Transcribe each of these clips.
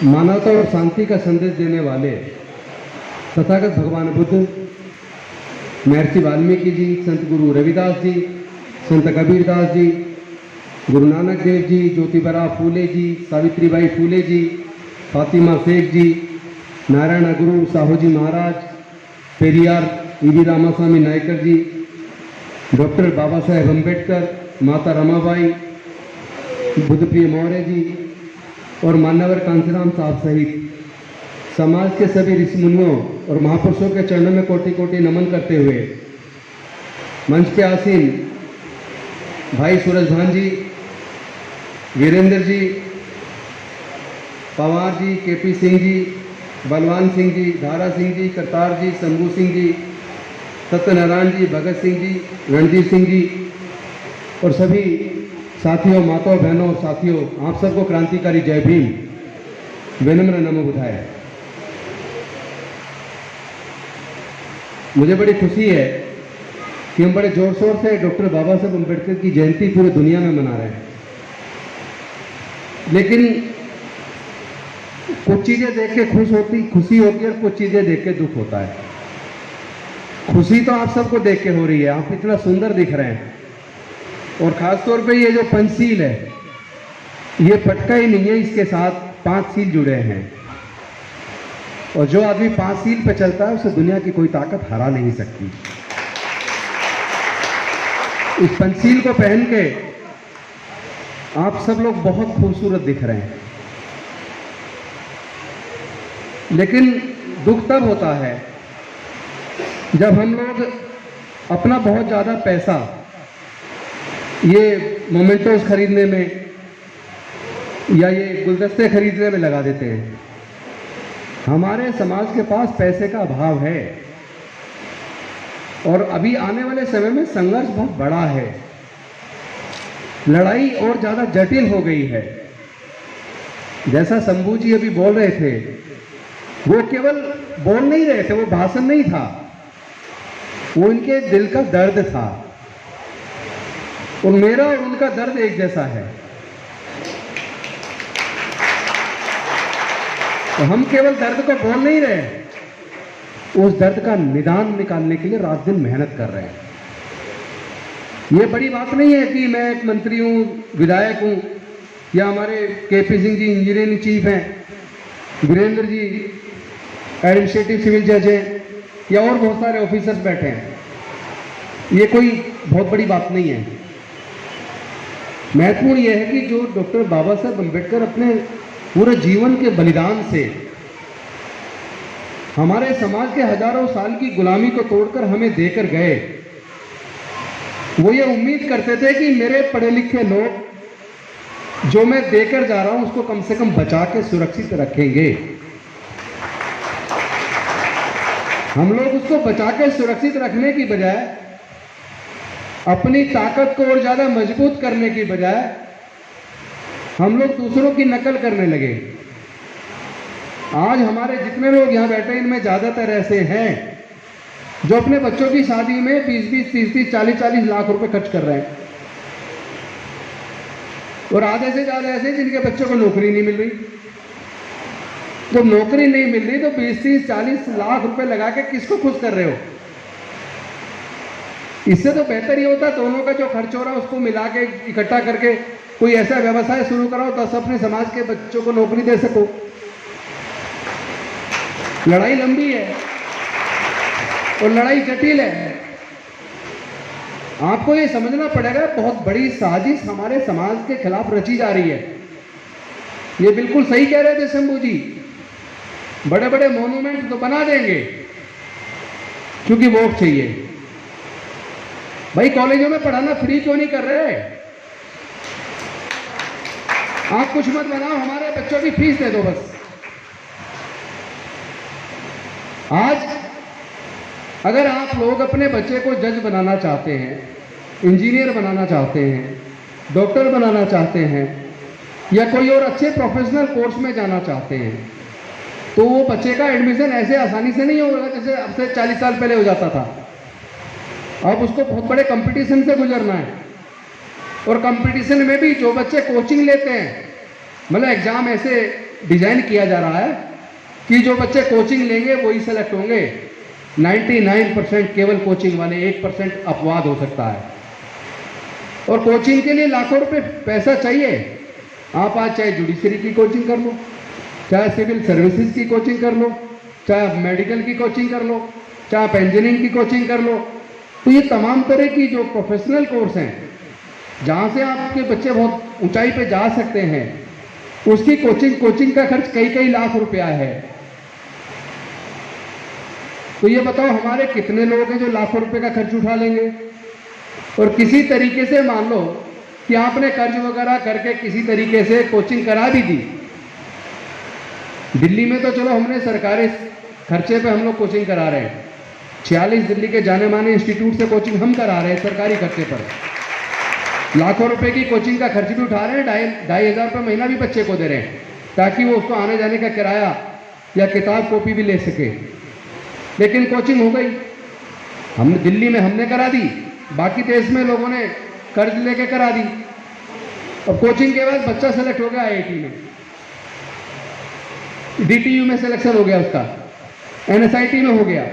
मानवता और शांति का संदेश देने वाले तथागत भगवान बुद्ध, महर्षि वाल्मीकि जी, संत गुरु रविदास जी, संत कबीरदास जी, गुरु नानक देव जी, ज्योतिबा फूले जी, सावित्रीबाई फूले जी, फातिमा शेख जी, नारायण गुरु साहू जी महाराज, पेरियार ईवी रामास्वामी नायकर जी, डॉक्टर बाबा साहेब अम्बेडकर, माता रमाबाई, बुद्धप्रिय मौर्य जी और मान्यवर कांसीराम साहब सहित समाज के सभी ऋषि मुनियों और महापुरुषों के चरणों में कोटि कोटि नमन करते हुए मंच पे आसीन भाई सूरज भान जी, वीरेंद्र जी, पवार जी, केपी सिंह जी, बलवान सिंह जी, धारा सिंह जी, करतार जी, शंभू सिंह जी, सत्यनारायण जी, भगत सिंह जी, रणजीत सिंह जी और सभी साथियों, माताओं, बहनों और साथियों, आप सबको क्रांतिकारी जय भीम, विनम्र नमो बुधाय। मुझे बड़ी खुशी है कि हम बड़े जोर शोर से डॉक्टर बाबा साहब अम्बेडकर की जयंती पूरी दुनिया में मना रहे हैं, लेकिन कुछ चीजें देख के खुशी होती है और कुछ चीजें देख के दुख होता है। खुशी तो आप सबको देख के हो रही है, आप इतना सुंदर दिख रहे हैं और खासतौर पे ये जो पंचशील है, ये पटका ही नहीं है, इसके साथ 5 सील जुड़े हैं और जो आदमी 5 सील पे चलता है उसे दुनिया की कोई ताकत हरा नहीं सकती। इस पंचशील को पहन के आप सब लोग बहुत खूबसूरत दिख रहे हैं, लेकिन दुख तब होता है जब हम लोग अपना बहुत ज्यादा पैसा ये मोमेंटोस खरीदने में या ये गुलदस्ते खरीदने में लगा देते हैं। हमारे समाज के पास पैसे का अभाव है और अभी आने वाले समय में संघर्ष बहुत बड़ा है, लड़ाई और ज्यादा जटिल हो गई है। जैसा शंभू जी अभी बोल रहे थे, वो केवल बोल नहीं रहे थे, वो भाषण नहीं था, वो इनके दिल का दर्द था और मेरा और उनका दर्द एक जैसा है। तो हम केवल दर्द को बोल नहीं रहे, उस दर्द का निदान निकालने के लिए रात दिन मेहनत कर रहे हैं। ये बड़ी बात नहीं है कि मैं एक मंत्री हूं, विधायक हूं, या हमारे KP Singh ji engineering chief हैं, वीरेंद्र जी एडमिनिस्ट्रेटिव सिविल जज हैं, या और बहुत सारे ऑफिसर्स बैठे हैं। ये कोई बहुत बड़ी बात नहीं है। महत्वपूर्ण यह है कि जो डॉक्टर बाबा साहब अम्बेडकर अपने पूरे जीवन के बलिदान से हमारे समाज के हजारों साल की गुलामी को तोड़कर हमें देकर गए, वो ये उम्मीद करते थे कि मेरे पढ़े लिखे लोग जो मैं देकर जा रहा हूं उसको कम से कम बचा के सुरक्षित रखेंगे। हम लोग उसको बचा के सुरक्षित रखने की बजाय, अपनी ताकत को और ज्यादा मजबूत करने की बजाय हम लोग दूसरों की नकल करने लगे। आज हमारे जितने लोग यहां बैठे इनमें ज्यादातर ऐसे हैं जो अपने बच्चों की शादी में 20-20, 30-30, 40-40 लाख रुपए खर्च कर रहे हैं और आधे से ज्यादा ऐसे जिनके बच्चों को नौकरी नहीं मिल रही। जब नौकरी नहीं मिल रही तो 20-30, 40 लाख रुपए लगा के किसको खुश कर रहे हो? इससे तो बेहतर ये होता दोनों का जो खर्च हो रहा है उसको मिला के इकट्ठा करके कोई ऐसा व्यवसाय शुरू कराओ तो अपने समाज के बच्चों को नौकरी दे सको। लड़ाई लंबी है और लड़ाई जटिल है। आपको ये समझना पड़ेगा, बहुत बड़ी साजिश हमारे समाज के खिलाफ रची जा रही है। ये बिल्कुल सही कह रहे थे शंभू जी, बड़े बड़े मॉन्यूमेंट तो बना देंगे क्योंकि वोट चाहिए। भाई कॉलेजों में पढ़ाना फ्री क्यों नहीं कर रहे? आप कुछ मत बनाओ, हमारे बच्चों की फीस दे दो बस। आज अगर आप लोग अपने बच्चे को जज बनाना चाहते हैं, इंजीनियर बनाना चाहते हैं, डॉक्टर बनाना चाहते हैं या कोई और अच्छे प्रोफेशनल कोर्स में जाना चाहते हैं, तो वो बच्चे का एडमिशन ऐसे आसानी से नहीं होगा जैसे अब से 40 साल पहले हो जाता था। अब उसको बहुत बड़े कंपटीशन से गुजरना है और कंपटीशन में भी जो बच्चे कोचिंग लेते हैं मतलब एग्जाम ऐसे डिजाइन किया जा रहा है कि जो बच्चे कोचिंग लेंगे वही सेलेक्ट होंगे। 99% केवल कोचिंग वाले, 1% अपवाद हो सकता है। और कोचिंग के लिए लाखों रुपए पैसा चाहिए। आप आज चाहे जुडिशरी की कोचिंग कर लो, चाहे सिविल सर्विसेज की कोचिंग कर लो, चाहे आप मेडिकल की कोचिंग कर लो, चाहे आप इंजीनियरिंग की कोचिंग कर लो, तो ये तमाम तरह की जो प्रोफेशनल कोर्स हैं जहाँ से आपके बच्चे बहुत ऊंचाई पे जा सकते हैं, उसकी कोचिंग का खर्च कई कई लाख रुपया है। तो ये बताओ हमारे कितने लोग हैं जो लाखों रुपए का खर्च उठा लेंगे। और किसी तरीके से मान लो कि आपने कर्ज वगैरह करके किसी तरीके से कोचिंग करा भी दी। दिल्ली में तो चलो हमने सरकारी खर्चे पे हम लोग कोचिंग करा रहे हैं, 46 दिल्ली के जाने माने इंस्टीट्यूट से कोचिंग हम करा रहे हैं सरकारी खर्चे पर। लाखों रुपए की कोचिंग का खर्च भी उठा रहे हैं, 2,500 रुपये महीना भी बच्चे को दे रहे हैं ताकि वो उसको आने जाने का किराया या किताब कॉपी भी ले सके। लेकिन कोचिंग हो गई, हमने दिल्ली में हमने करा दी, बाकी देश में लोगों ने कर्ज लेके करा दी। अब कोचिंग के बाद बच्चा सेलेक्ट हो गया IIT में, DTU में सिलेक्शन हो गया उसका, NSIT में हो गया,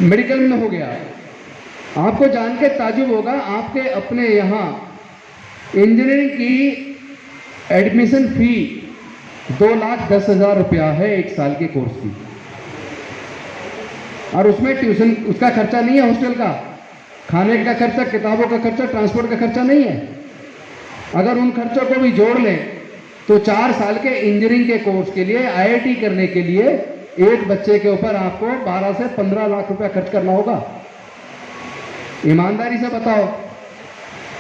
मेडिकल में हो गया। आपको जान के ताजुब होगा, आपके अपने यहाँ इंजीनियरिंग की एडमिशन फी 2,10,000 रुपया है एक साल के कोर्स की, और उसमें ट्यूशन उसका खर्चा नहीं है, हॉस्टल का, खाने का खर्चा, किताबों का खर्चा, ट्रांसपोर्ट का खर्चा नहीं है। अगर उन खर्चों को भी जोड़ लें तो 4 साल के इंजीनियरिंग के कोर्स के लिए IIT करने के लिए एक बच्चे के ऊपर आपको 12 से 15 लाख रुपया खर्च करना होगा। ईमानदारी से बताओ,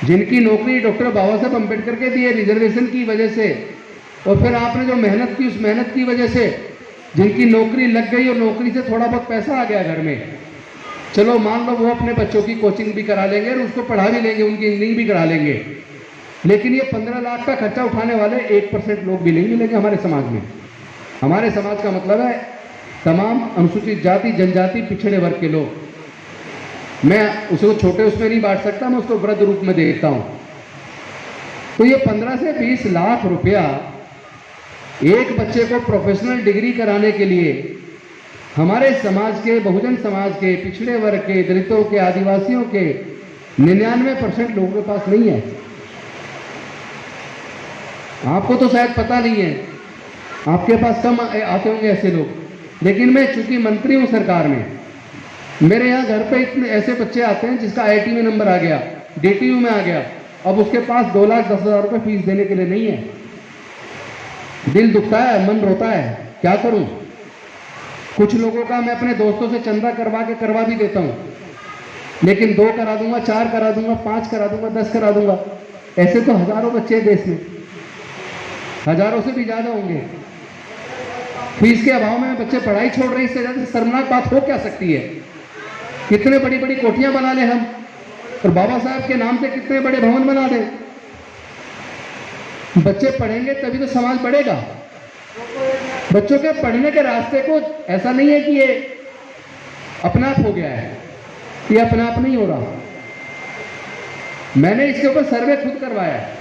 जिनकी नौकरी डॉक्टर बाबा साहब अम्बेडकर के दिए रिजर्वेशन की वजह से, और फिर आपने जो मेहनत की उस मेहनत की वजह से जिनकी नौकरी लग गई और नौकरी से थोड़ा बहुत पैसा आ गया घर में, चलो मान लो वो अपने बच्चों की कोचिंग भी करा लेंगे और उसको पढ़ा भी लेंगे, उनकी इंजीनियरिंग भी करा लेंगे। लेकिन ये 15 लाख का खर्चा उठाने वाले 1% लोग भी नहीं मिलेंगे हमारे समाज में। हमारे समाज का मतलब है तमाम अनुसूचित जाति, जनजाति, पिछड़े वर्ग के लोग। मैं उसको छोटे उसमें नहीं बांट सकता, मैं उसको वृद्ध रूप में देखता हूं। तो ये 15 से 20 लाख रुपया एक बच्चे को प्रोफेशनल डिग्री कराने के लिए हमारे समाज के, बहुजन समाज के, पिछड़े वर्ग के, दलितों के, आदिवासियों के 99% लोगों के पास नहीं है। आपको तो शायद पता नहीं है, आपके पास कम आते होंगे ऐसे लोग, लेकिन मैं चूंकि मंत्री हूं सरकार में, मेरे यहाँ घर पे इतने ऐसे बच्चे आते हैं जिसका IIT में नंबर आ गया, DTU में आ गया, अब उसके पास 2,10,000 रुपये फीस देने के लिए नहीं है। दिल दुखता है, मन रोता है, क्या करूं। कुछ लोगों का मैं अपने दोस्तों से चंदा करवा भी देता हूं, लेकिन 2 करा दूंगा, 4 करा दूंगा, 5 करा दूंगा, 10 करा दूंगा। ऐसे तो हजारों बच्चे देश में, हजारों से भी ज्यादा होंगे। फीस के अभाव में बच्चे पढ़ाई छोड़ रहे हैं, इससे ज्यादा शर्मनाक बात हो क्या सकती है। कितने बड़ी बड़ी कोठियां बना लें हम, और बाबा साहब के नाम से कितने बड़े भवन बना दें। बच्चे पढ़ेंगे तभी तो समाज बढ़ेगा। बच्चों के पढ़ने के रास्ते को ऐसा नहीं है कि ये अपना आप हो गया है, ये अपना आप नहीं हो रहा। मैंने इसके ऊपर सर्वे खुद करवाया है।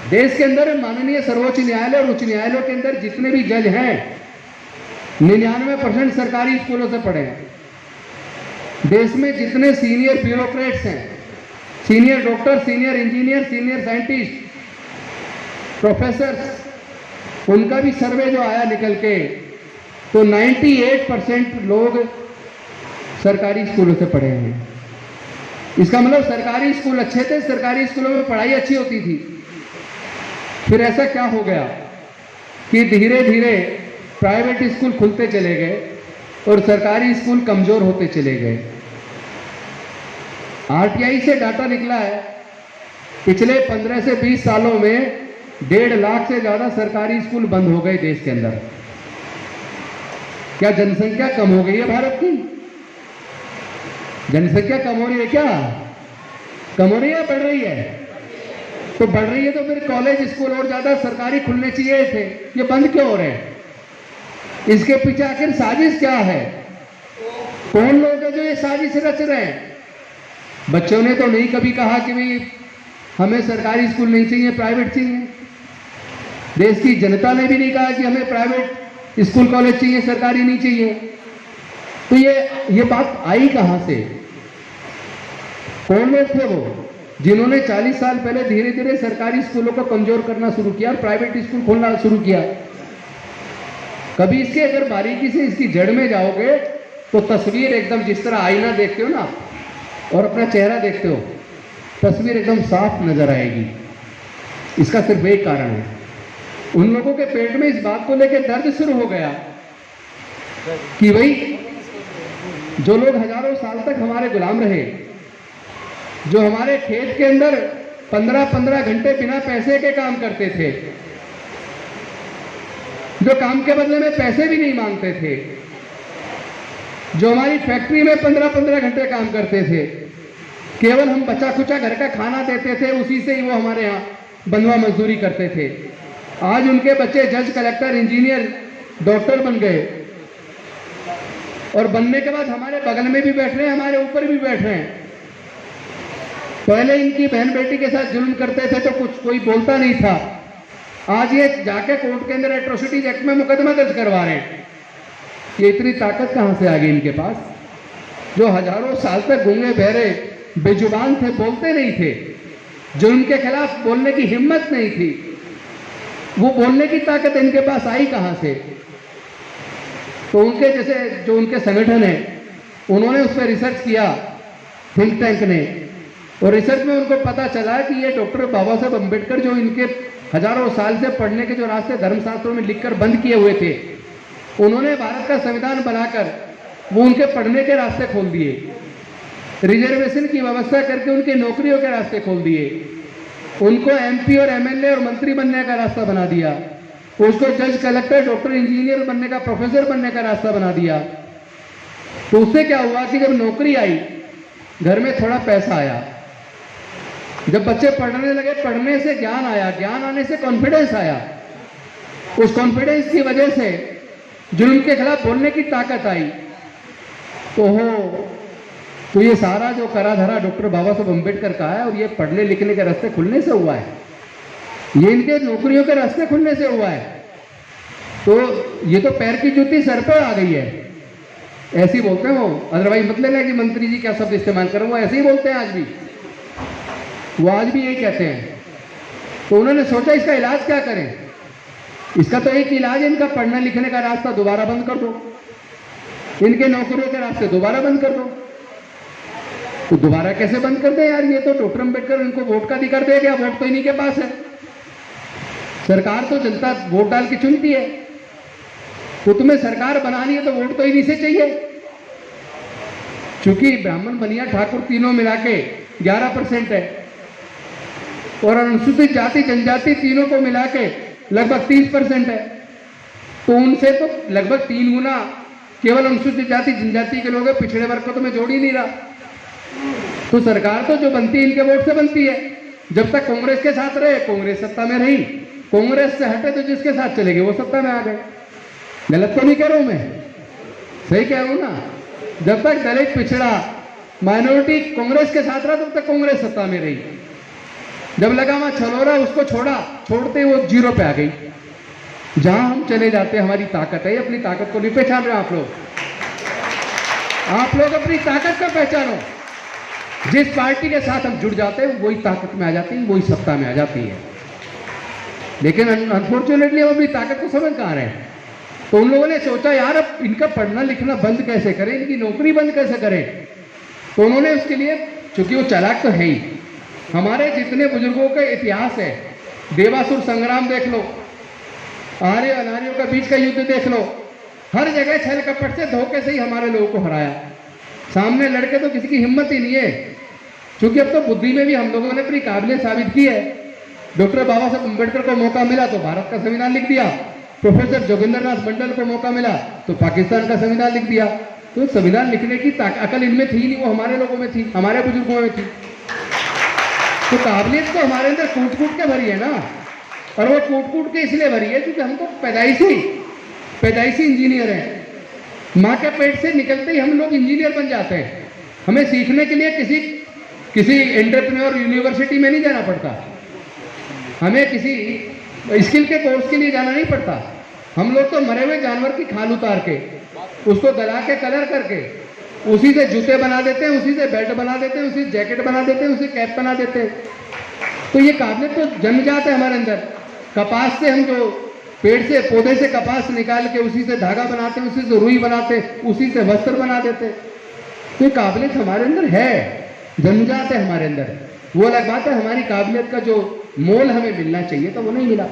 देश के अंदर माननीय सर्वोच्च न्यायालय और उच्च न्यायालयों के अंदर जितने भी जज हैं 99% सरकारी स्कूलों से पढ़े हैं। देश में जितने सीनियर ब्यूरोक्रेट्स हैं, senior doctor, senior engineer, senior scientist, professors, उनका भी सर्वे जो आया निकल के, तो 98% लोग सरकारी स्कूलों से पढ़े हैं। इसका मतलब सरकारी स्कूल अच्छे थे, सरकारी स्कूलों में पढ़ाई अच्छी होती थी। फिर ऐसा क्या हो गया कि धीरे धीरे प्राइवेट स्कूल खुलते चले गए और सरकारी स्कूल कमजोर होते चले गए। RTI से डाटा निकला है, पिछले 15 से 20 सालों में 1.5 लाख से ज्यादा सरकारी स्कूल बंद हो गए देश के अंदर। क्या जनसंख्या कम हो गई है भारत की? जनसंख्या कम हो रही है क्या? कम हो रही है, बढ़ रही है? तो बढ़ रही है तो फिर कॉलेज, स्कूल और ज्यादा सरकारी खुलने चाहिए थे, ये बंद क्यों हो रहे हैं? इसके पीछे आखिर साजिश क्या है? कौन लोग हैं जो ये साजिश रच रहे हैं? बच्चों ने तो नहीं कभी कहा कि भाई हमें सरकारी स्कूल नहीं चाहिए, प्राइवेट चाहिए। देश की जनता ने भी नहीं कहा कि हमें प्राइवेट स्कूल कॉलेज चाहिए, सरकारी नहीं चाहिए। तो ये बात आई कहां से? कौन लोग थे वो जिन्होंने 40 साल पहले धीरे धीरे सरकारी स्कूलों को कमजोर करना शुरू किया और प्राइवेट स्कूल खोलना शुरू किया? कभी इसके अगर बारीकी से इसकी जड़ में जाओगे तो तस्वीर एकदम, जिस तरह आईना देखते हो ना और अपना चेहरा देखते हो, तस्वीर एकदम साफ नजर आएगी। इसका सिर्फ एक कारण है, उन लोगों के पेट में इस बात को लेकर दर्द शुरू हो गया कि भाई जो लोग हजारों साल तक हमारे गुलाम रहे, जो हमारे खेत के अंदर 15-15 घंटे बिना पैसे के काम करते थे, जो काम के बदले में पैसे भी नहीं मांगते थे, जो हमारी फैक्ट्री में 15-15 घंटे काम करते थे, केवल हम बचा खुचा घर का खाना देते थे, उसी से ही वो हमारे यहाँ बंधुआ मजदूरी करते थे। आज उनके बच्चे जज, कलेक्टर, इंजीनियर, डॉक्टर बन गए और बनने के बाद हमारे बगल में भी बैठ रहे हैं, हमारे ऊपर भी बैठ रहे हैं। पहले इनकी बहन बेटी के साथ जुल्म करते थे तो कुछ कोई बोलता नहीं था, आज ये जाके कोर्ट के अंदर एट्रोसिटीज एक्ट में मुकदमा दर्ज करवा रहे हैं। ये इतनी ताकत कहां से आ गई इनके पास? जो हजारों साल तक गूंगे बहरे बेजुबान थे, बोलते नहीं थे, जो उनके खिलाफ बोलने की हिम्मत नहीं थी, वो बोलने की ताकत इनके पास आई कहां से? तो उनके जैसे जो उनके संगठन है, उन्होंने उस पर रिसर्च किया, थिंक टैंक ने, और रिसर्च में उनको पता चला कि ये डॉक्टर बाबा साहब अम्बेडकर जो इनके हजारों साल से पढ़ने के जो रास्ते धर्मशास्त्रों में लिखकर बंद किए हुए थे, उन्होंने भारत का संविधान बनाकर वो उनके पढ़ने के रास्ते खोल दिए, रिजर्वेशन की व्यवस्था करके उनके नौकरियों के रास्ते खोल दिए, उनको एमपी और एमएलए और मंत्री बनने का रास्ता बना दिया, उसको जज, कलेक्टर, डॉक्टर, इंजीनियर बनने का, प्रोफेसर बनने का रास्ता बना दिया। तो उससे क्या हुआ कि जब नौकरी आई, घर में थोड़ा पैसा आया, जब बच्चे पढ़ने लगे, पढ़ने से ज्ञान आया, ज्ञान आने से कॉन्फिडेंस आया, उस कॉन्फिडेंस की वजह से जुल्म के खिलाफ बोलने की ताकत आई। तो ये सारा जो करा धरा डॉक्टर बाबा साहब अम्बेडकर का है, और ये पढ़ने लिखने के रास्ते खुलने से हुआ है, ये इनके नौकरियों के रास्ते खुलने से हुआ है। तो ये तो पैर की जूती सर पर आ गई है, ऐसे ही बोलते हैं वो, अदरवाइज मत लेना कि मंत्री जी क्या शब्द इस्तेमाल करें, वो ऐसे ही बोलते हैं आज भी, वो आज भी यही कहते हैं। तो उन्होंने सोचा इसका इलाज क्या करें? इसका तो एक इलाज है, इनका पढ़ने लिखने का रास्ता दोबारा बंद कर दो, इनके नौकरियों के रास्ते दोबारा बंद कर दो। तो दोबारा कैसे बंद कर दे यार? ये तो डॉक्टर अम्बेडकर इनको वोट का अधिकार दे गया, वोट तो इन्हीं के पास है, सरकार तो जनता वोट डाल के चुनती है, तो तुम्हें सरकार बनानी है तो वोट तो इन्हीं से चाहिए। चूंकि ब्राह्मण, बनिया, ठाकुर तीनों मिला के 11% है और अनुसूचित जाति जनजाति तीनों को मिला के लगभग 30% है, तो उनसे तो लगभग 3 गुना केवल अनुसूचित जाति जनजाति के लोग हैं, पिछड़े वर्ग को तो मैं जोड़ ही नहीं रहा। तो सरकार तो जो बनती है इनके वोट से बनती है। जब तक कांग्रेस के साथ रहे, कांग्रेस सत्ता में रही, कांग्रेस से हटे तो जिसके साथ चले गए वो सत्ता में आ गए। गलत तो नहीं कह रहा हूं मैं, सही कह रहा हूं ना? जब तक दलित, पिछड़ा, माइनॉरिटी कांग्रेस के साथ रहा तब तक कांग्रेस सत्ता में रही। जब लगा वहां छलोरा, उसको छोड़ा, छोड़ते वो 0 पे आ गई। जहां हम चले जाते हमारी ताकत है, अपनी ताकत को नहीं पहचान रहे आप लोग अपनी ताकत को पहचानो। जिस पार्टी के साथ हम जुड़ जाते हैं वही ताकत में आ जाती है, वही सत्ता में आ जाती है। लेकिन अनफॉर्चुनेटली हम अपनी ताकत को समझ कहां रहे हैं। तो उन लोगों ने सोचा यार अब इनका पढ़ना लिखना बंद कैसे करें, इनकी नौकरी बंद कैसे करें। तो उन्होंने उसके लिए, चूंकि वो चालाक तो है ही, हमारे जितने बुजुर्गों का इतिहास है, देवासुर संग्राम देख लो, आर्य अनार्यों के बीच का युद्ध देख लो, हर जगह छल कपट से, धोखे से ही हमारे लोगों को हराया। सामने लड़के तो किसी की हिम्मत ही नहीं है, क्योंकि अब तो बुद्धि में भी हम लोगों ने अपनी काबिलियत साबित की है। डॉक्टर बाबा साहब अम्बेडकर को मौका मिला तो भारत का संविधान लिख दिया, प्रोफेसर जोगिंद्रनाथ मंडल को मौका मिला तो पाकिस्तान का संविधान लिख दिया। तो संविधान लिखने की अकल इनमें थी नहीं, वो हमारे लोगों में थी, हमारे बुजुर्गों में थी। तो काबिलियत तो हमारे अंदर कूट कूट के भरी है ना, और वो कूट कूट के इसलिए भरी है क्योंकि हम तो पैदाइशी इंजीनियर हैं। माँ के पेट से निकलते ही हम लोग इंजीनियर बन जाते हैं। हमें सीखने के लिए किसी एंटरप्रेन्योर यूनिवर्सिटी में नहीं जाना पड़ता, हमें किसी स्किल के कोर्स के लिए जाना नहीं पड़ता। हम लोग तो मरे हुए जानवर की खाल उतार के उसको गला के कलर करके उसी से जूते बना देते हैं, उसी से बेल्ट बना देते हैं, उसी से जैकेट बना देते हैं, उसी कैप बना देते हैं। तो ये काबिलियत तो जन्मजात है हमारे अंदर। कपास से हम जो पेड़ से पौधे से कपास निकाल के उसी से धागा बनाते हैं, उसी से रुई बनाते हैं, उसी से वस्त्र बना देते हैं। तो ये काबिलियत हमारे अंदर है, जन्मजात है हमारे अंदर। वो अलग बात है हमारी काबिलियत का जो मोल हमें मिलना चाहिए तो वो नहीं मिला।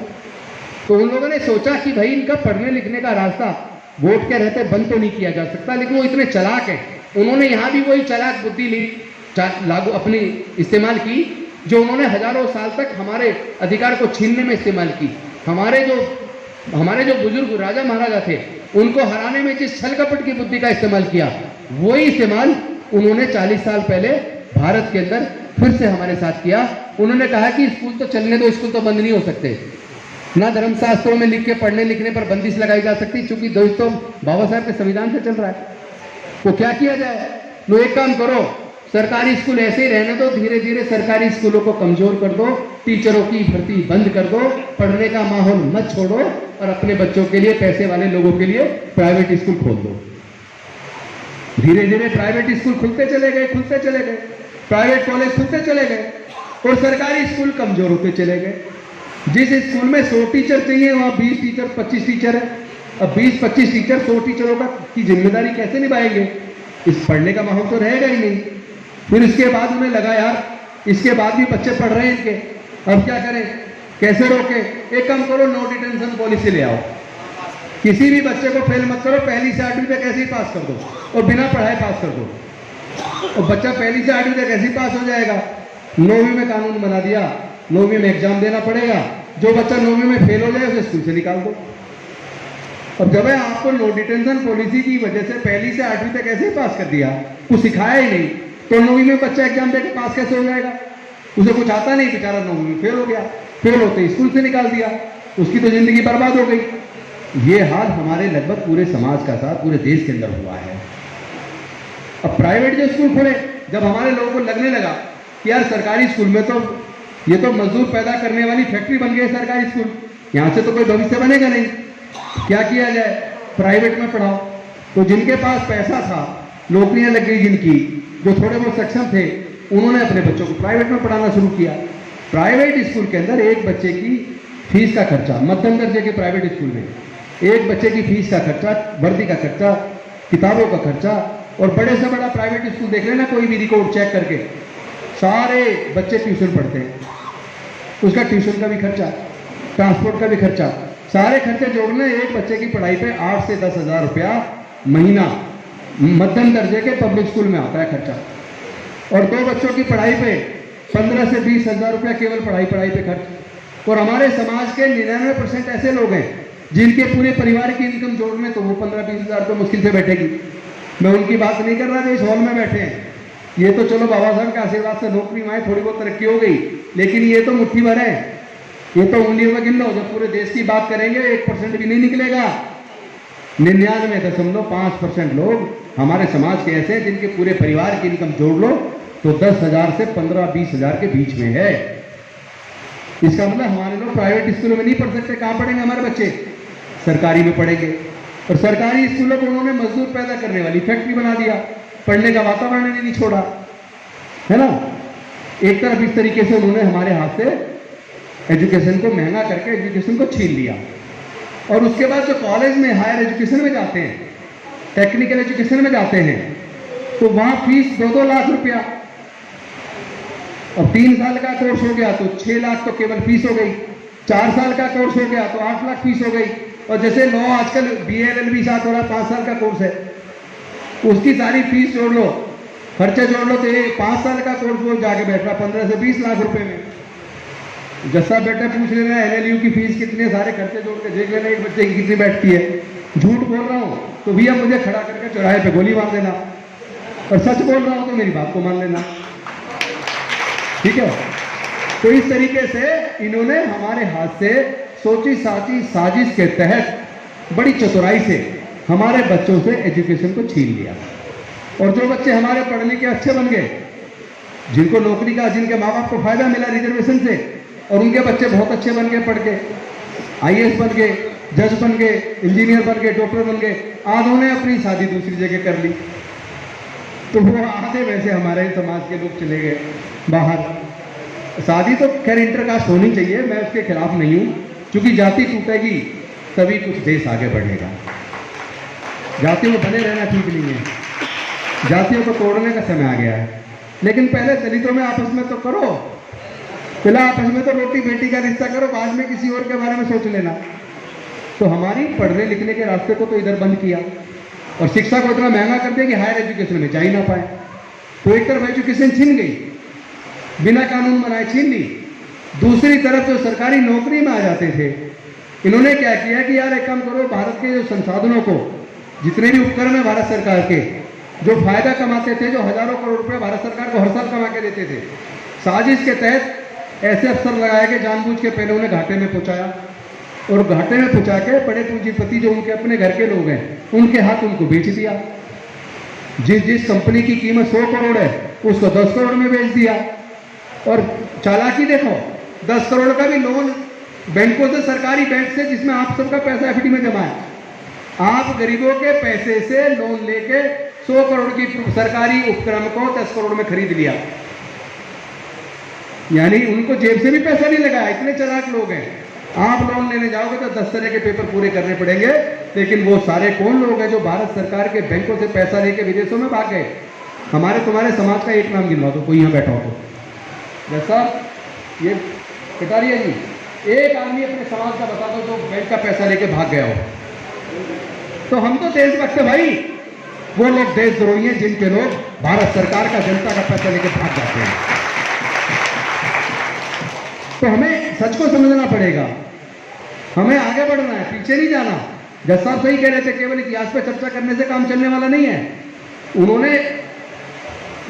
तो उन लोगों ने सोचा कि भाई इनका पढ़ने लिखने का रास्ता वोट के रहते बंद तो नहीं किया जा सकता, लेकिन वो इतने चालाक हैं, उन्होंने यहाँ भी वही चालाक बुद्धि ली लागू अपनी इस्तेमाल की जो उन्होंने हजारों साल तक हमारे अधिकार को छीनने में इस्तेमाल की। हमारे जो बुजुर्ग राजा महाराजा थे उनको हराने में जिस छल कपट की बुद्धि का इस्तेमाल किया, वही इस्तेमाल उन्होंने 40 साल पहले भारत के अंदर फिर से हमारे साथ किया। उन्होंने कहा कि स्कूल तो चलने दो, स्कूल तो बंद नहीं हो सकते, ना धर्मशास्त्रों में लिख के पढ़ने लिखने पर बंदिश लगाई जा सकती, क्योंकि दोस्तों बाबा साहब के संविधान से चल रहा है। तो क्या किया जाए? लो एक काम करो, सरकारी स्कूल ऐसे ही रहने दो, धीरे धीरे सरकारी स्कूलों को कमजोर कर दो, टीचरों की भर्ती बंद कर दो, पढ़ने का माहौल मत छोड़ो और अपने बच्चों के लिए, पैसे वाले लोगों के लिए प्राइवेट स्कूल खोल दो। धीरे धीरे प्राइवेट स्कूल खुलते चले गए, प्राइवेट कॉलेज खुलते चले गए और सरकारी स्कूल कमजोर होते चले गए। जिस स्कूल में 100 टीचर चाहिए वहां 20 टीचर 25 टीचर है। अब 20-25 टीचर 100 टीचरों की जिम्मेदारी कैसे निभाएंगे? इस पढ़ने का माहौल तो रहेगा ही नहीं। फिर इसके बाद उन्हें लगा यार इसके बाद भी बच्चे पढ़ रहे हैं इनके, अब क्या करें, कैसे रोके? एक काम करो, नो डिटेंशन पॉलिसी ले आओ, किसी भी बच्चे को फेल मत करो, पहली से 8वीं तक ऐसे ही पास कर दो और बिना पढ़ाए पास कर दो। और बच्चा पहली से 8वीं तक ऐसे ही पास हो जाएगा। 9वीं में कानून बना दिया, 9वीं में एग्जाम देना पड़ेगा, जो बच्चा 9वीं में फेल हो जाए उसे स्कूल से निकाल दो। अब जब आपको नो डिटेंशन पॉलिसी की वजह से पहली से 8वीं तक ऐसे ही पास कर दिया, कुछ सिखाया ही नहीं, तो 9वीं में बच्चा एग्जाम देकर पास कैसे हो जाएगा? उसे कुछ आता नहीं, बेचारा 9वीं में फेल हो गया, फेल होते स्कूल से निकाल दिया, उसकी तो जिंदगी बर्बाद हो गई। ये हाल हमारे लगभग पूरे समाज का साथ पूरे देश के अंदर हुआ है। अब प्राइवेट जो स्कूल खुले, जब हमारे लोगों को लगने लगा कि यार सरकारी स्कूल में तो ये तो मजदूर पैदा करने वाली फैक्ट्री बन गई सरकारी स्कूल, यहाँ से तो कोई भविष्य बनेगा नहीं, क्या किया जाए? प्राइवेट में पढ़ाओ। तो जिनके पास पैसा था, नौकरियां लग गई, जिनकी जो थोड़े बहुत सक्षम थे, उन्होंने अपने बच्चों को प्राइवेट में पढ़ाना शुरू किया। प्राइवेट स्कूल के अंदर एक बच्चे की फीस का खर्चा, मध्यम दर्जे के प्राइवेट स्कूल में एक बच्चे की फीस का खर्चा, वर्दी का खर्चा, किताबों का खर्चा, और बड़े से बड़ा प्राइवेट स्कूल देख लेना कोई भी रिकॉर्ड चेक करके, सारे बच्चे ट्यूशन पढ़ते हैं, उसका ट्यूशन का भी खर्चा, ट्रांसपोर्ट का भी खर्चा, सारे खर्चे जोड़ने एक बच्चे की पढ़ाई पे 8 से 10 हज़ार रुपया महीना मध्यम दर्जे के पब्लिक स्कूल में आता है खर्चा। और 2 बच्चों की पढ़ाई पे 15 से 20 हज़ार रुपया केवल पढ़ाई पे खर्च। और हमारे समाज के 99% ऐसे लोग हैं जिनके पूरे परिवार की इनकम जोड़ने तो वो 15-20 हज़ार तो मुश्किल से बैठेगी। मैं उनकी बात नहीं कर रहा जो इस हॉल में बैठे हैं, ये तो चलो बाबा साहब के आशीर्वाद से नौकरी में थोड़ी बहुत तरक्की हो गई, लेकिन ये तो मुट्ठी भर है, ये तो उंगलियों में गिन लो। जब पूरे देश की बात करेंगे 1% भी नहीं निकलेगा। 99.5% लोग हमारे समाज के ऐसे हैं जिनके पूरे परिवार की इनकम जोड़ लो तो 10,000 से 15-20 हज़ार के बीच में है। इसका मतलब हमारे लोग प्राइवेट स्कूलों में नहीं पढ़ सकते। कहाँ पढ़ेंगे हमारे बच्चे? सरकारी में पढ़ेंगे। और सरकारी स्कूलों को उन्होंने मजदूर पैदा करने वाली फैक्ट्री बना दिया, पढ़ने का वातावरण नहीं छोड़ा, है ना। एक तरफ इस तरीके से उन्होंने हमारे हाथ से एजुकेशन को महंगा करके एजुकेशन को छीन लिया। और उसके बाद जो कॉलेज में हायर एजुकेशन में जाते हैं, टेक्निकल एजुकेशन में जाते हैं, तो वहाँ फीस 2-2 लाख रुपया। अब 3 साल का कोर्स हो गया तो 6 लाख तो केवल फीस हो गई, 4 साल का कोर्स हो गया तो 8 लाख फीस हो गई। और जैसे लॉ आजकल BA LLB साथ हो रहा 5 साल का कोर्स है, उसकी सारी फीस जोड़ लो, खर्चे जोड़ लो, तो ये 5 साल का कोर्स वो जाके बैठ रहा 15 से 20 लाख रुपए में। जैसा बेटा पूछ लेना LLU की फीस कितने, सारे खर्चे जोड़ के देख लेना एक बच्चे की कितनी बैठती है। झूठ बोल रहा हूँ तो भैया मुझे खड़ा करके चौराहे पे गोली मार देना, और सच बोल रहा हूँ तो मेरी बात को मान लेना, ठीक है। तो इस तरीके से इन्होंने हमारे हाथ से सोची साची साजिश के तहत बड़ी चतुराई से हमारे बच्चों से एजुकेशन को छीन लिया। और जो बच्चे हमारे पढ़ने के अच्छे बन गए, जिनको नौकरी का, जिनके माँ बाप को फायदा मिला रिजर्वेशन से, और उनके बच्चे बहुत अच्छे बन गए पढ़ के, IAS बन गए, जज बन गए, इंजीनियर बन गए, डॉक्टर बन गए, आधों ने अपनी शादी दूसरी जगह कर ली। तो वो आधे वैसे हमारे समाज के लोग चले गए बाहर। शादी तो खैर इंटरकास्ट होनी चाहिए, मैं उसके खिलाफ नहीं हूँ, क्योंकि जाति टूटेगी तभी कुछ देश आगे बढ़ेगा। जातियों में बने रहना ठीक नहीं है, जातियों को तोड़ने का समय आ गया है। लेकिन पहले दलितों में आपस में तो करो, पहले आपस में तो रोटी बेटी का रिश्ता करो, बाद में किसी और के बारे में सोच लेना। तो हमारी पढ़ने लिखने के रास्ते को तो इधर बंद किया और शिक्षा को इतना महंगा कर दिया कि हायर एजुकेशन में जा ही ना पाए। तो एक तरफ एजुकेशन छीन गई, बिना कानून बनाए छीन ली, दूसरी तरफ जो सरकारी नौकरी में आ जाते थे, इन्होंने क्या किया कि यार एक काम करो, भारत के जो संसाधनों को, जितने भी उपकरण है भारत सरकार के, जो फायदा कमाते थे, जो हजारों करोड़ रुपए भारत सरकार को हर साल कमा के देते थे, साजिश के तहत ऐसे अफसर लगाए के जानबूझ के पहले उन्हें घाटे में पहुंचाया और घाटे में पहुंचा के बड़े पूंजीपति जो उनके अपने घर के लोग हैं उनके हाथ उनको बेच दिया। जिस कंपनी की कीमत 100 करोड़ है उसको 10 करोड़ में बेच दिया। और चालाकी देखो, 10 करोड़ का भी लोन बैंकों से, सरकारी बैंक से, जिसमें आप सबका पैसा FD में जमा है, आप गरीबों के पैसे से लोन लेके 100 करोड़ की सरकारी उपक्रम को 10 करोड़ में खरीद लिया। यानी उनको जेब से भी पैसा नहीं लगाया, इतने चालाक लोग हैं। आप लोन लेने जाओगे तो 10 तरह के पेपर पूरे करने पड़ेंगे, लेकिन वो सारे कौन लोग हैं जो भारत सरकार के बैंकों से पैसा लेके विदेशों में भाग गए? हमारे तुम्हारे समाज का एक नाम गिनवा दो, कोई यहाँ बैठा हो तो। जैसा ये कटारिया जी, एक आदमी अपने समाज का बता दो जो बैंक का पैसा लेके भाग गया हो। तो हम तो देशभक्त है भाई, वो लोग देशद्रोही हैं जिनके लोग भारत सरकार का, जनता का पैसा लेके भाग जाते हैं। तो हमें सच को समझना पड़ेगा, हमें आगे बढ़ना है, पीछे नहीं जाना। जज साहब सही कह रहे थे, केवल इतिहास पे चर्चा करने से काम चलने वाला नहीं है। उन्होंने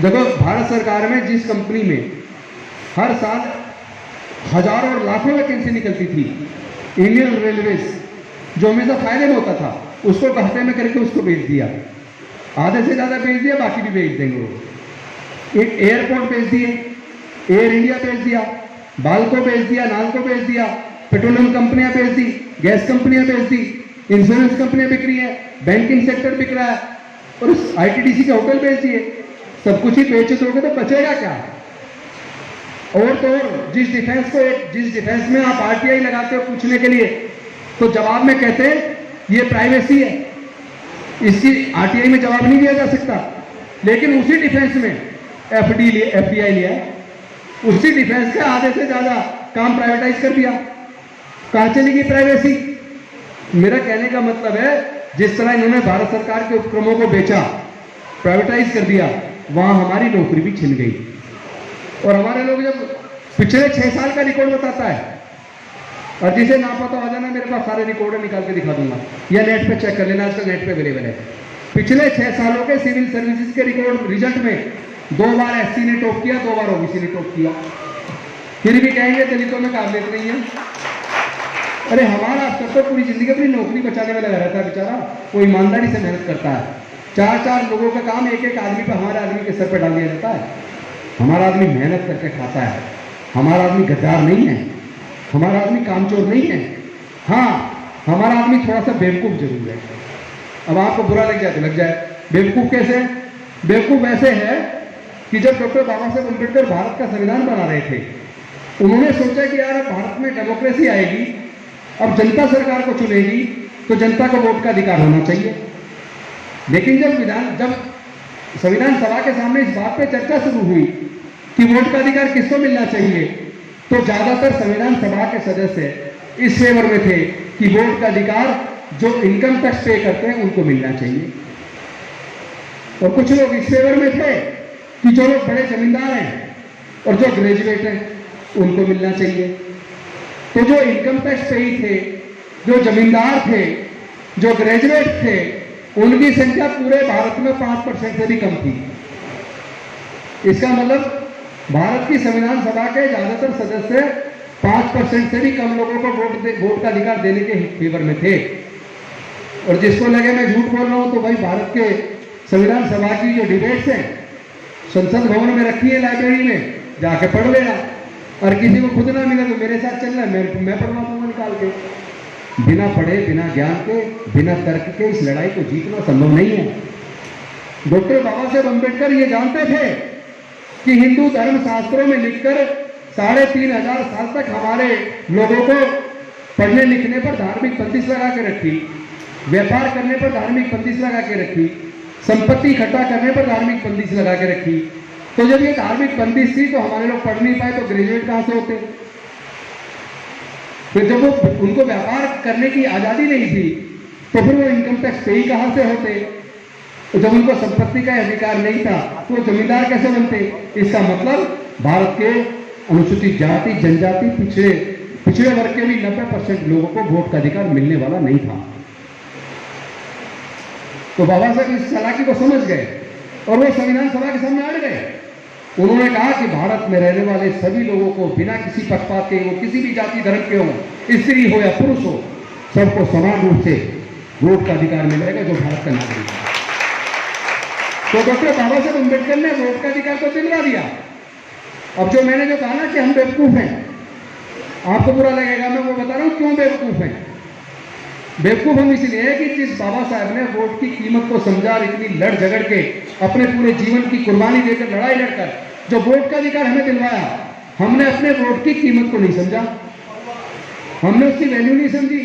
देखो, भारत सरकार में जिस कंपनी में हर साल हजारों और लाखों वैकेंसी निकलती थी, इंडियन रेलवेज जो हमेशा फायदे में होता था, उसको घाटे में करके उसको बेच दिया, आधे से ज्यादा बेच दिया, बाकी भी बेच देंगे वो। एक एयरपोर्ट बेच दिए, एयर इंडिया बेच दिया, बाल्को बेच दिया, नाल्को बेच दिया, पेट्रोलियम कंपनियां बेच दी, गैस कंपनियां बेच दी, इंश्योरेंस कंपनियां बिक रही है, बैंकिंग सेक्टर बिक रहा है, और ITDC के होटल बेच दिए। सब कुछ ही बेच दोगे तो बचेगा क्या? और तो और जिस डिफेंस में आप RTI लगाते हो पूछने के लिए, तो जवाब में कहते हैं ये प्राइवेसी है, इसकी RTI में जवाब नहीं दिया जा सकता। लेकिन उसी डिफेंस में FDI लिया, उसी डिफेंस के आधे से ज्यादा काम प्राइवेटाइज कर दिया। कहां चलेगी प्राइवेसी? मेरा कहने का मतलब है, जिस तरह इन्होंने भारत सरकार के उपक्रमों को बेचा, प्राइवेटाइज कर दिया, वहां हमारी नौकरी भी छिन गई। और हमारे लोग जब पिछले 6 साल का रिकॉर्ड बताता है, और जिसे ना पता हो जाना, मेरे पास सारे रिकॉर्ड निकाल के दिखा दूंगा, या नेट पे चेक कर लेना, आजकल नेट पे अवेलेबल है। पिछले 6 सालों के सिविल सर्विसेज के रिकॉर्ड रिजल्ट में 2 बार SC ने टॉप किया, 2 बार OBC ने टॉप किया। फिर भी कहेंगे दलितों में काबिलियत नहीं है। अरे हमारा अफसर तो पूरी जिंदगी अपनी नौकरी बचाने में लगा रहता है बेचारा, वो ईमानदारी से मेहनत करता है। 4-4 लोगों का काम एक आदमी पर, हमारे आदमी के सर पर डाल दिया जाता है। हमारा आदमी मेहनत करके खाता है, हमारा आदमी गद्दार नहीं है, हमारा आदमी कामचोर नहीं है। हाँ, हमारा आदमी थोड़ा सा बेवकूफ जरूर है। अब आपको बुरा लग जाए तो लग जाए। बेवकूफ कैसे? बेवकूफ ऐसे है कि जब डॉक्टर बाबा साहेब अम्बेडकर भारत का संविधान बना रहे थे, उन्होंने सोचा कि यार अब भारत में डेमोक्रेसी आएगी, अब जनता सरकार को चुनेगी, तो जनता को वोट का अधिकार होना चाहिए। लेकिन जब संविधान सभा के सामने इस बात पे चर्चा शुरू हुई कि वोट का अधिकार किसको मिलना चाहिए, तो ज्यादातर संविधान सभा के सदस्य इस फेवर में थे कि वोट का अधिकार जो इनकम टैक्स पे करते हैं उनको मिलना चाहिए, और कुछ लोग इस फेवर में थे कि जो लोग बड़े जमींदार हैं और जो ग्रेजुएट हैं उनको मिलना चाहिए। तो जो इनकम टैक्स पे ही थे, जो जमींदार थे, जो ग्रेजुएट थे, उनकी संख्या पूरे भारत में 5% से भी कम थी। इसका मतलब भारत की संविधान सभा के ज्यादातर सदस्य 5% से भी कम लोगों को वोट का अधिकार देने के फेवर में थे। और जिसको लगे मैं झूठ बोल रहा हूं, तो भाई भारत के संविधान सभा की जो डिबेट्स हैं संसद भवन में रखी है, लाइब्रेरी में जाके पढ़ लेना। और किसी को खुद ना मिले तो मेरे साथ चलना, मैं पढ़वा दूंगा निकाल के। बिना पढ़े, बिना ज्ञान के, बिना तर्क के इस लड़ाई को जीतना संभव नहीं है। डॉक्टर बाबा साहेब अम्बेडकर ये जानते थे कि हिंदू धर्म शास्त्रों में लिखकर 3500 साल तक हमारे लोगों को पढ़ने लिखने पर धार्मिक बंदिश लगा के रखी, व्यापार करने पर धार्मिक बंदिश लगा के रखी, संपत्ति इकट्ठा करने पर धार्मिक बंदिश लगा के रखी। तो जब ये धार्मिक बंदिश थी तो हमारे लोग पढ़ नहीं पाए, तो ग्रेजुएट कहां से होते? फिर जब वो उनको व्यापार करने की आजादी नहीं थी तो फिर वो इनकम टैक्स पे ही कहां से होते? तो जब उनको संपत्ति का अधिकार नहीं था तो वो जमींदार कैसे बनते? इसका मतलब भारत के अनुसूचित जाति, जनजाति, पिछड़े वर्ग के भी 90% लोगों को वोट का अधिकार मिलने वाला नहीं था। तो बाबा साहब इस चालाकी को समझ गए और वो संविधान सभा के सामने अड़ गए। उन्होंने कहा कि भारत में रहने वाले सभी लोगों को बिना किसी पक्षपात के, वो किसी भी जाति धर्म के हो, स्त्री हो या पुरुष हो, सबको समान रूप से वोट का अधिकार मिलेगा जो भारत का नागरिक है। तो डॉक्टर बाबा साहब अम्बेडकर ने वोट का अधिकार को दिलवा दिया। अब जो मैंने जो कहा ना कि हम बेवकूफ हैं, आपको बुरा लगेगा, मैं वो बता रहा हूं क्यों बेवकूफ हैं। बेवकूफ हम इसलिए है कि जिस बाबा साहब ने वोट की कीमत को समझा और इतनी लड़ झगड़ के अपने पूरे जीवन की कुर्बानी देकर, लड़ाई लड़कर जो वोट का अधिकार हमें दिलवाया, हमने अपने वोट की कीमत को नहीं समझा, हमने उसकी वैल्यू नहीं समझी।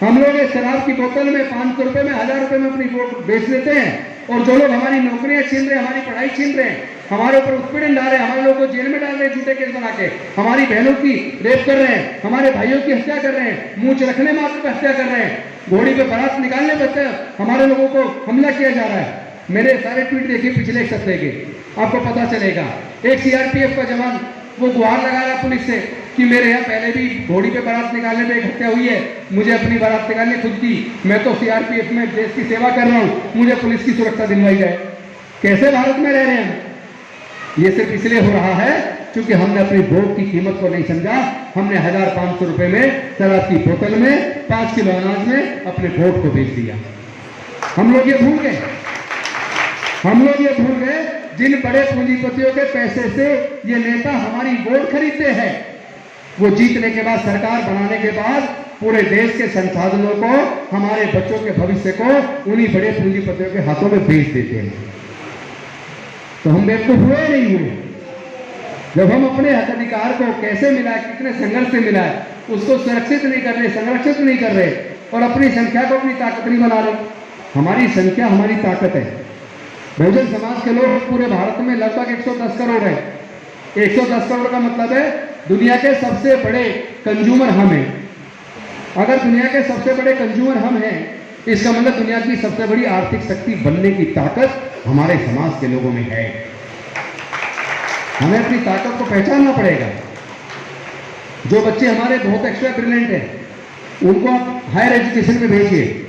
हम लोग शराब की बोतल में 500 रुपए में, 1000 रुपए में अपनी वोट बेच देते हैं, और जो लोग हमारी नौकरियां छीन रहे हैं, हमारी पढ़ाई छीन रहे हैं, हमारे ऊपर उत्पीड़न डाल रहे हैं, हमारे लोगों को जेल में डाल रहे हैं झूठे केस बना के, हमारी बहनों की रेप कर रहे हैं, हमारे भाइयों की हत्या कर रहे हैं, मुंह रखने मात्र पर हत्या कर रहे हैं, घोड़ी पे बारात निकालने पर हमारे लोगों को हमला किया जा रहा है। मेरे सारे ट्वीट देखिए पिछले एक सप्ताह के, आपको पता चलेगा। एक सीआरपीएफ का जवान वो गुहार लगा रहा पुलिस से कि मेरे यहाँ पहले भी घोड़ी पे बारात निकालने पे एक हत्या हुई है, मुझे अपनी बारात निकालनी खुद की, मैं तो सीआरपीएफ में देश की सेवा कर रहा हूँ, मुझे पुलिस की सुरक्षा दिलवाई जाए। कैसे भारत में रह रहे हैं? ये सिर्फ इसलिए हो रहा है क्योंकि हमने अपनी वोट की कीमत को नहीं समझा। हमने 1500 रुपए में शराब की बोतल में 5 किलो अनाज में अपने वोट को बेच दिया। हम लोग ये भूल गए जिन बड़े पूंजीपतियों के पैसे से ये नेता हमारी वोट खरीदते हैं, वो जीतने के बाद, सरकार बनाने के बाद पूरे देश के संसाधनों को, हमारे बच्चों के भविष्य को उन्हीं बड़े पूंजीपतियों के हाथों में बेच देते हैं। तो हम बेवकूफ हुए नहीं हुए? जब हम अपने हक अधिकार को कैसे मिला, कितने संघर्ष से मिला है, उसको सुरक्षित नहीं कर रहे, संरक्षित नहीं कर रहे, और अपनी संख्या को अपनी ताकत नहीं बना रहे। हमारी संख्या हमारी ताकत है। बहुजन समाज के लोग पूरे भारत में लगभग 110 करोड़ है। 110 करोड़ का मतलब है दुनिया के सबसे बड़े कंज्यूमर हम हैं। अगर दुनिया के सबसे बड़े कंज्यूमर हम हैं, इसका मतलब दुनिया की सबसे बड़ी आर्थिक शक्ति बनने की ताकत हमारे समाज के लोगों में है। हमें अपनी ताकत को पहचानना पड़ेगा। जो बच्चे हमारे बहुत एक्स्ट्रा ब्रिलियंट हैं उनको आप हायर एजुकेशन में भेजिए।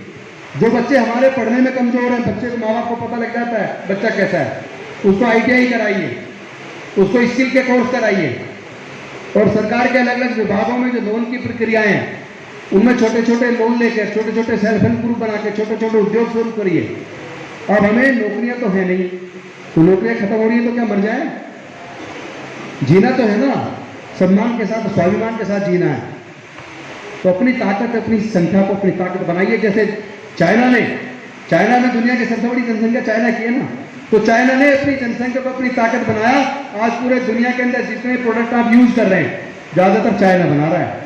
जो बच्चे हमारे पढ़ने में कमजोर हैं, बच्चे को माँ बाप को पता लग जाता है बच्चा कैसा है, उसको ITI कराइए, उसको स्किल के कोर्स कराइए, और सरकार के अलग अलग विभागों में जो लोन की प्रक्रियाएं हैं उनमें छोटे छोटे लोन लेकर, छोटे छोटे सेल्फ हेल्प ग्रुप बना के छोटे छोटे उद्योग शुरू करिए। अब हमें नौकरियां तो है नहीं, तो नौकरियां खत्म हो रही है तो क्या मर जाए? जीना तो है ना, सम्मान के साथ, स्वाभिमान के साथ जीना है। तो अपनी ताकत, अपनी संख्या को अपनी ताकत बनाइए। जैसे चाइना में दुनिया की सबसे बड़ी जनसंख्या चाइना की है ना, तो चाइना ने अपनी जनसंख्या को अपनी ताकत बनाया। आज पूरे दुनिया के अंदर जितने प्रोडक्ट आप यूज कर रहे हैं ज्यादातर चाइना बना रहा है।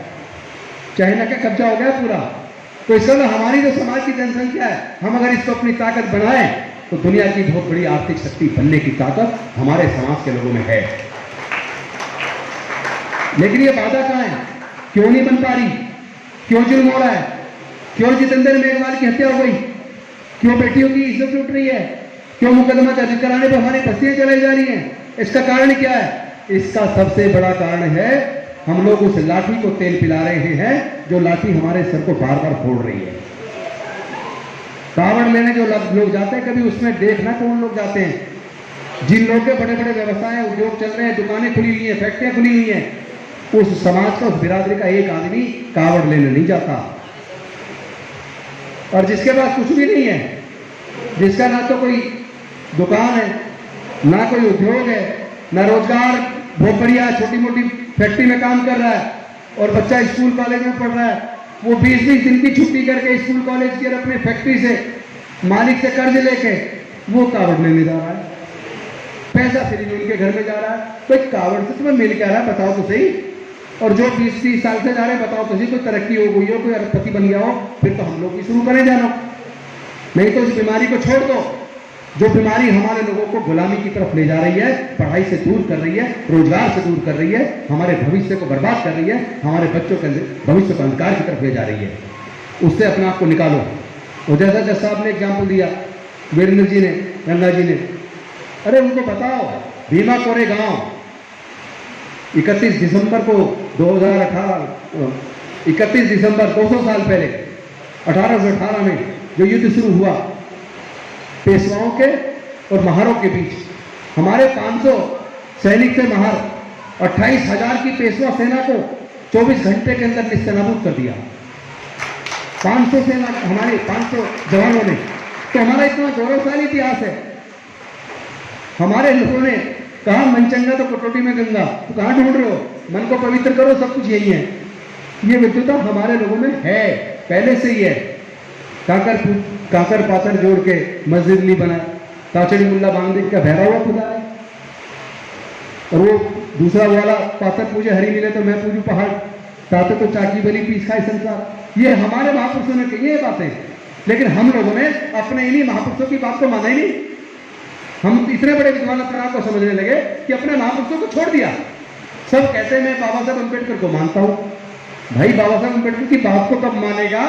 चाइना का कब्जा हो गया पूरा। तो इसका मतलब हमारी जो समाज की जनसंख्या है, हम अगर इसको अपनी ताकत बनाएं तो दुनिया की बहुत बड़ी आर्थिक शक्ति बनने की ताकत हमारे समाज के लोगों में है। लेकिन ये बाधा कहां है? क्यों नहीं बन पा रही? क्यों जुल्म हो रहा है? क्यों जितेंद्र मेघवाल की हत्या हो गई? क्यों बेटियों की इज्जत लूट रही है? क्यों मुकदमा दर्ज कराने पर हमारी बस्तियां चलाई जा रही हैं? इसका कारण क्या है? इसका सबसे बड़ा कारण है हम लोग उस लाठी को तेल पिला रहे हैं जो लाठी हमारे सर को बार बार फोड़ रही है। कावड़ लेने जो लोग जाते हैं, कभी उसमें देखना कौन लोग जाते हैं? जिन लोग के बड़े बड़े व्यवसाय, उद्योग चल रहे हैं, दुकानें खुली हुई हैं, फैक्ट्रियां खुली हुई हैं, उस समाज का, उस बिरादरी का एक आदमी कावड़ लेने नहीं जाता। और जिसके पास कुछ भी नहीं है, जिसका ना तो कोई दुकान है, ना कोई उद्योग है, ना रोजगार, बहुत बढ़िया छोटी मोटी फैक्ट्री में काम कर रहा है, और बच्चा स्कूल कॉलेज में पढ़ रहा है, वो 20-20 दिन की छुट्टी करके स्कूल कॉलेज की और अपने फैक्ट्री से मालिक से कर्ज लेके वो कावड़ लेने जा रहा है, पैसा फ्री में उनके घर में जा रहा है। तो कावड़ से तुम्हें मिल क्या रहा है बताओ तो सही। और जो 20-30 साल से जा रहे हैं बताओ तो सही, कोई तरक्की हो गई हो, कोई अरबपति बन गया हो, फिर तो हम लोग भी शुरू करें जाना। नहीं तो इस बीमारी को छोड़ दो, जो बीमारी हमारे लोगों को गुलामी की तरफ ले जा रही है, पढ़ाई से दूर कर रही है, रोजगार से दूर कर रही है, हमारे भविष्य को बर्बाद कर रही है, हमारे बच्चों के भविष्य को अंधकार की तरफ ले जा रही है, उससे अपने आप को निकालो। और जैसा जज साहब ने एग्जाम्पल दिया, वीरेंद्र जी ने, गंगा जी ने, अरे उनको बताओ भीमा कोरे गांव 31 दिसंबर को 2018, 31 दिसंबर 200 साल पहले 1818 में जो युद्ध शुरू हुआ पेशवाओं के और महारों के बीच, हमारे 500 सैनिक थे महार, 28,000 की पेशवा सेना को 24 घंटे के अंदर निस्तेनाबूद कर दिया। 500 सेना, हमारे 500 जवानों ने। तो हमारा इतना गौरवशाली इतिहास है। हमारे लोगों ने कहा मन चंगा तो कटोटी में गंगा, तो कहाँ ढूंढ रहे हो, मन को पवित्र करो, सब कुछ यही है। ये विद्युता हमारे लोगों में है, पहले से ही है। काकर पातर जोड़ के मस्जिद नहीं बना, ताचड़ी मुल्ला बांग्लादेश का बहरा हुआ खुदा है। और वो दूसरा वाला पातर पूजे हरी मिले तो मैं पूजू पहाड़, ताते तो चाकी बली पीस खाए संसार। ये हमारे महापुरुषों ने कही ये बातें, लेकिन हम लोगों ने अपने इन्हीं महापुरुषों की बात को माना ही नहीं। हम इतने बड़े विद्वान अपने आप को समझने लगे कि अपने महापुरुषों को छोड़ दिया। सब कहते हैं मैं बाबा साहब अम्बेडकर को मानता हूं। भाई बाबा साहब अम्बेडकर की बात को कब मानेगा?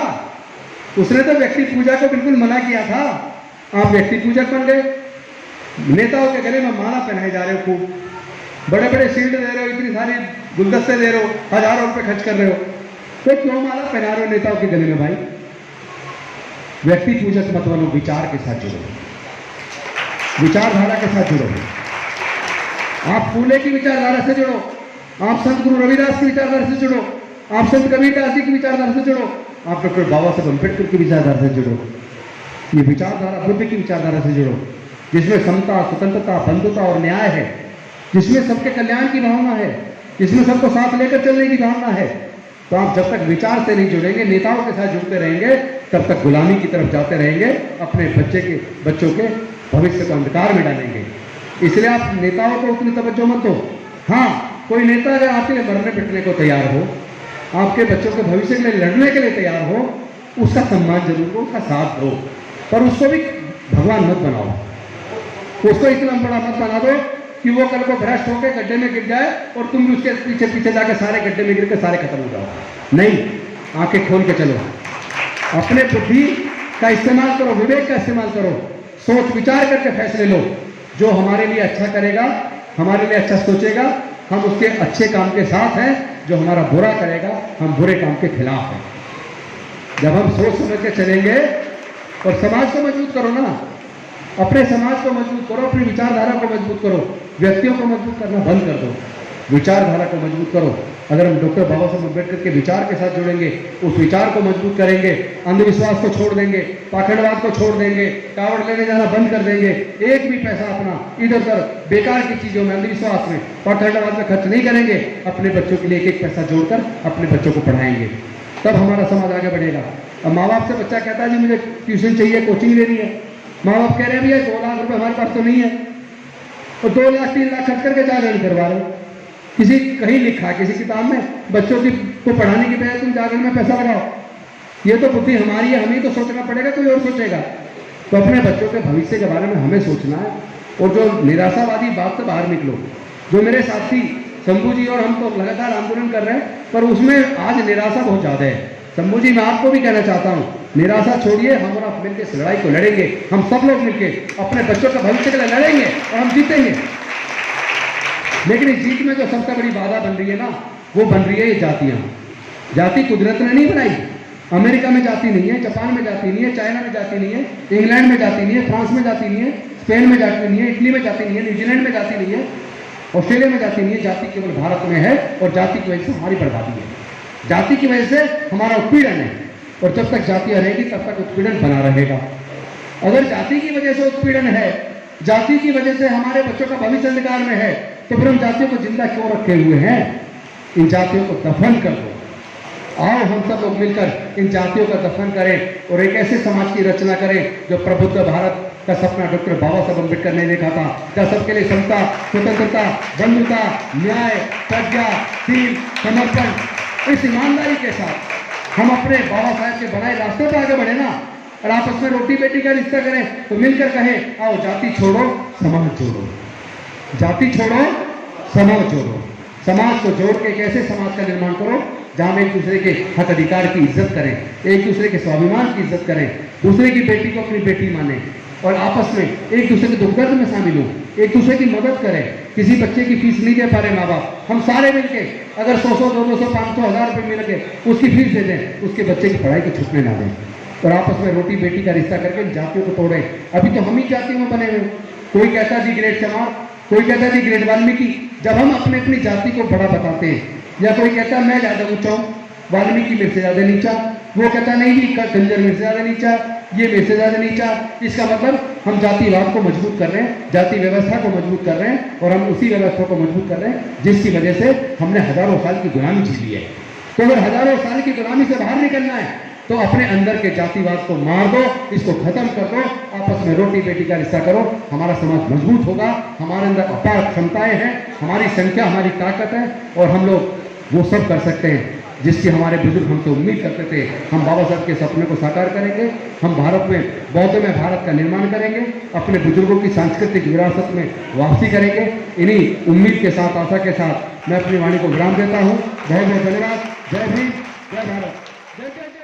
उसने तो व्यक्ति पूजा को बिल्कुल मना किया था। आप व्यक्ति पूजक बन गए, नेताओं के गले में माला पहनाए जा रहे हो, खूब बड़े बड़े शील्ड दे रहे हो, इतनी सारी गुलदस्ते दे रहे हो, हजारों रुपए खर्च कर रहे हो, तो क्यों माला पहना रहे हो नेताओं के गले में? भाई व्यक्ति पूजक मत बनो, विचार के साथ जुड़ो, विचारधारा के साथ जुड़ो। आप फूले की विचारधारा से जुड़ो, आप संत गुरु रविदास की विचारधारा से जुड़ो, आप संत कबीरदास जी की विचारधारा से जुड़ो, आप डॉक्टर बाबा साहब अम्बेडकर की विचारधारा से जुड़ो। ये विचारधारा बुद्ध की विचारधारा से जुड़ो, जिसमें समता, स्वतंत्रता, बंधुता और न्याय है, जिसमें सबके कल्याण की भावना है, जिसमें सबको साथ लेकर चलने की भावना है। तो आप जब तक विचार से नहीं जुड़ेंगे, नेताओं के साथ जुड़ते रहेंगे, तब तक गुलामी की तरफ जाते रहेंगे, अपने बच्चों के भविष्य को अंधकार में डालेंगे। इसलिए आप नेताओं को उतनी तवज्जो मत दो। हाँ, कोई नेता अगर आपके लिए मरने पिटने को तैयार हो, आपके बच्चों के भविष्य के लिए लड़ने के लिए तैयार हो, उसका सम्मान जरूर दो, उसका साथ दो, पर उसको भी भगवान मत बनाओ। उसको इतना बड़ा मत बना दो कि वो कल को भ्रष्ट होकर गड्ढे में गिर जाए और तुम भी उसके पीछे पीछे जाकर सारे गड्ढे में गिर के सारे खत्म हो जाओ। नहीं, आंखें खोल के चलो, अपने बुद्धि का इस्तेमाल करो, विवेक का इस्तेमाल करो, सोच विचार करके फैसले लो। जो हमारे लिए अच्छा करेगा, हमारे लिए अच्छा सोचेगा, हम उसके अच्छे काम के साथ हैं। जो हमारा बुरा करेगा, हम बुरे काम के खिलाफ हैं। जब हम सोच समझ के चलेंगे, और समाज को मजबूत करो ना, अपने समाज को मजबूत करो, अपनी विचारधारा को मजबूत करो, व्यक्तियों को मजबूत करना बंद कर दो, विचारधारा को मजबूत करो। अगर हम डॉक्टर बाबा साहब अम्बेडकर के विचार के साथ जुड़ेंगे, उस विचार को मजबूत करेंगे, अंधविश्वास को छोड़ देंगे, पाखंडवाद को छोड़ देंगे, कावड़ लेने जाना बंद कर देंगे, एक भी पैसा अपना इधर उधर बेकार की चीजों में, अंधविश्वास में, पाखंडवाद में खर्च नहीं करेंगे, अपने बच्चों के लिए एक एक पैसा जोड़कर अपने बच्चों को पढ़ाएंगे, तब हमारा समाज आगे बढ़ेगा। अब माँ बाप से बच्चा कहता है जी मुझे ट्यूशन चाहिए, कोचिंग लेनी है, माँ बाप कह रहे हैं भैया 2 लाख रुपए हमारे पास तो नहीं है, तो 2 लाख 3 लाख खर्च करके जागरण करवा रहे हो। किसी कहीं लिखा किसी किताब में बच्चों की को पढ़ाने की बजाय तुम जागरण में पैसा लगाओ। ये तो बुद्धि हमारी है, हमें तो सोचना पड़ेगा, कोई और सोचेगा? तो अपने बच्चों के भविष्य के बारे में हमें सोचना है। और जो निराशावादी बात से बाहर निकलो। जो मेरे साथी शंभू जी और हम तो लगातार आंदोलन कर रहे हैं, पर उसमें आज निराशा बहुत ज्यादा है। शंभू जी, मैं आपको भी कहना चाहता हूँ, निराशा छोड़िए, हम और आप मिलकर इस लड़ाई को लड़ेंगे। हम सब लोग मिलकर अपने बच्चों के भविष्य के लिए लड़ेंगे और हम जीतेंगे। लेकिन इस जीत में जो सबसे बड़ी बाधा बन रही है ना, वो बन रही है ये जातियां। जाति कुदरत ने नहीं बनाई। अमेरिका में जाति नहीं है, जापान में जाति नहीं है, चाइना में जाति नहीं है, इंग्लैंड में जाति नहीं है, फ्रांस में जाति नहीं है, स्पेन में जाति नहीं है, इटली में जाति नहीं है, न्यूजीलैंड में जाति नहीं है, ऑस्ट्रेलिया में जाति नहीं है। जाति केवल भारत में है, और जाति की वजह से हमारी बर्बादी है, जाति की वजह से हमारा उत्पीड़न है। और जब तक जातियां रहेगी तब तक उत्पीड़न बना रहेगा। अगर जाति की वजह से उत्पीड़न है, जाति की वजह से हमारे बच्चों का भविष्य अंधकार में है, तो फिर हम जातियों को जिंदा क्यों रखे हुए हैं? इन जातियों को दफन कर दो। आओ हम सब लोग मिलकर इन जातियों का दफन करें और एक ऐसे समाज की रचना करें जो प्रबुद्ध भारत का सपना डॉक्टर बाबा साहब अम्बेडकर ने देखा था, जहाँ सबके लिए समता, स्वतंत्रता, बंधुता, न्याय, प्रज्ञा, शील, समर्पण, इस ईमानदारी के साथ हम अपने बाबा साहब के बनाए रास्ते पर आगे बढ़े ना, और आपस में रोटी बेटी का रिश्ता करें तो मिलकर कहें आओ जाति छोड़ो समाज जोड़ो, जाति छोड़ो समाज जोड़ो, समाज को जोड़ के एक ऐसे समाज का निर्माण करो जहां हम एक दूसरे के हक अधिकार की इज्जत करें, एक दूसरे के स्वाभिमान की इज्जत करें, दूसरे की बेटी को अपनी बेटी माने और आपस में एक दूसरे के दुख दर्द में शामिल हो, एक दूसरे की मदद करें। किसी बच्चे की फीस नहीं दे पा रहे माँ बाप, हम सारे मिलके अगर 100-100, 200, 500, 1000 रुपये मिल के उसकी फीस दे दें, उसके बच्चे की पढ़ाई को छूटने ना दें और आपस में रोटी बेटी का रिश्ता करके जातियों को तोड़ें। अभी तो हम ही जातियों में बने हुए, कोई कहता जी ग्रेट चमार, कोई कहता जी ग्रेट वाल्मीकि। जब हम अपने अपनी जाति को बड़ा बताते हैं, या कोई कहता मैं ज्यादा ऊंचा हूं, वाल्मीकि मेरे से ज्यादा नीचा, वो कहता नहीं जी कंजर मेरे से ज्यादा नीचा, ये मेरे से ज्यादा नीचा, इसका मतलब हम जातिवाद को मजबूत कर रहे हैं, जाति व्यवस्था को मजबूत कर रहे हैं और हम उसी व्यवस्था को मजबूत कर रहे हैं जिसकी वजह से हमने हजारों साल की गुलामी झेल ली है। तो अगर हजारों साल की गुलामी से बाहर निकलना है तो अपने अंदर के जातिवाद को मार दो, इसको खत्म कर दो, आपस में रोटी बेटी का रिश्ता करो, हमारा समाज मजबूत होगा। हमारे अंदर अपार क्षमताएं हैं, हमारी संख्या हमारी ताकत है और हम लोग वो सब कर सकते हैं जिसकी हमारे बुजुर्ग हमसे उम्मीद करते थे। हम बाबा साहब के सपने को साकार करेंगे, हम भारत में बौद्ध में भारत का निर्माण करेंगे, अपने बुजुर्गों की सांस्कृतिक विरासत में वापसी करेंगे। इन्हीं उम्मीद के साथ, आशा के साथ मैं अपनी वाणी को विराम देता हूँ। बहुत बहुत धन्यवाद। जय भीम, जय भारत, जय जय।